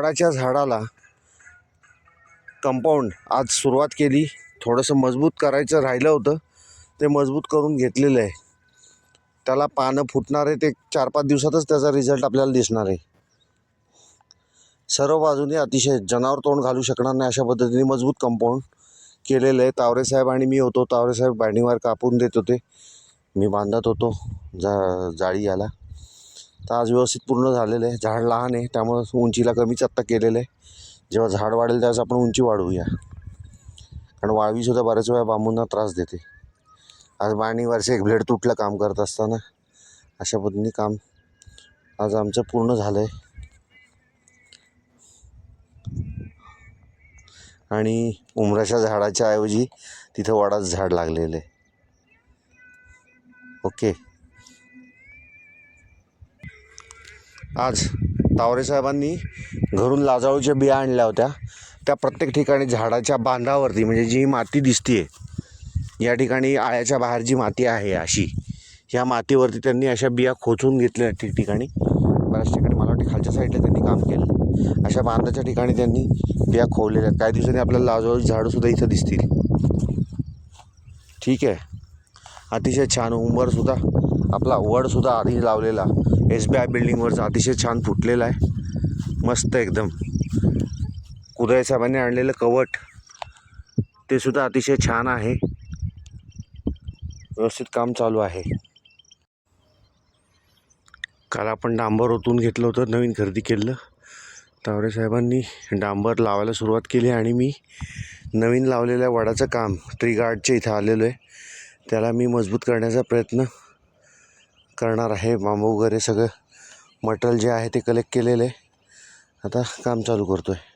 वडाच्या झाडाला कंपाऊंड आज सुरुवात केली. थोडंसं मजबूत करायचं राहिलं होतं, ते मजबूत करून घेतलेलं आहे. त्याला पानं फुटणार आहे, ते 4-5 दिवसातच त्याचा रिझल्ट आपल्याला दिसणार आहे. सर्व बाजूने अतिशय जनावर तोंड घालू शकणार नाही अशा पद्धतीने मजबूत कंपाऊंड केलेलं आहे. तावरेसाहेब आणि मी होतो. तावरेसाहेब बाइंडिंगवर कापून देत होते, मी बांधत होतो जाळी याला. तर आज व्यवस्थित पूर्ण झालेलं आहे. झाड लहान आहे त्यामुळे उंचीला कमीच आत्ता केलेलं आहे. जेव्हा झाड वाढेल त्यावेळेस आपण उंची वाढवूया, कारण वाळवीसुद्धा बऱ्याच वेळा बांबूंना त्रास देते. आज बाइंडिंगवरचं एक ब्लेड तुटलं काम करत असताना. अशा पद्धतीने काम आज आमचं पूर्ण झालं आहे. आणि उमराच्या झाडाच्या ऐवजी तिथं वडाचं झाड लागलेलं आहे. ओके. आज तावरेसाहेबांनी घरून लाजाळूच्या बिया आणल्या होत्या. त्या प्रत्येक ठिकाणी झाडाच्या बांधावरती, म्हणजे जी माती दिसते या ठिकाणी आळ्याच्या बाहेर जी माती आहे अशी, ह्या मातीवरती त्यांनी अशा बिया खोचून घेतल्या ठिकठिकाणी. बऱ्याच ठिकाणी मला वाटते खालच्या साईडला त्यांनी काम केलं. अशा बांधाच्या ठिकाणी त्यांनी बिया खोवलेल्या आहेत. काही दिवसांनी आपल्याला लाजाळू झाडंसुद्धा इथं दिसतील. ठीक आहे. अतिशय छान. उंबरसुद्धा आपला वडसुद्धा आधी लावलेला SBI बिल्डिंगवरचा अतिशय छान फुटलेला आहे. मस्त एकदम. कुदळे साहेबांनी आणलेलं कवट ते सुद्धा अतिशय छान आहे. व्यवस्थित काम चालू आहे. काल आपण डांबर ओतून घेतलं होतं, नवीन खरेदी केलं. तावरे साहेबांनी डांबर लावायला सुरुवात केली आणि मी नवीन लावलेल्या वडाचं काम ट्री गार्डच्या इथं आलेलो आहे. त्याला मी मजबूत करण्याचा प्रयत्न करणार आहे. बांबू वगैरे सगळं मटेरियल जे आहे ते कलेक्ट केलेलं आहे. आता काम चालू करतो आहे.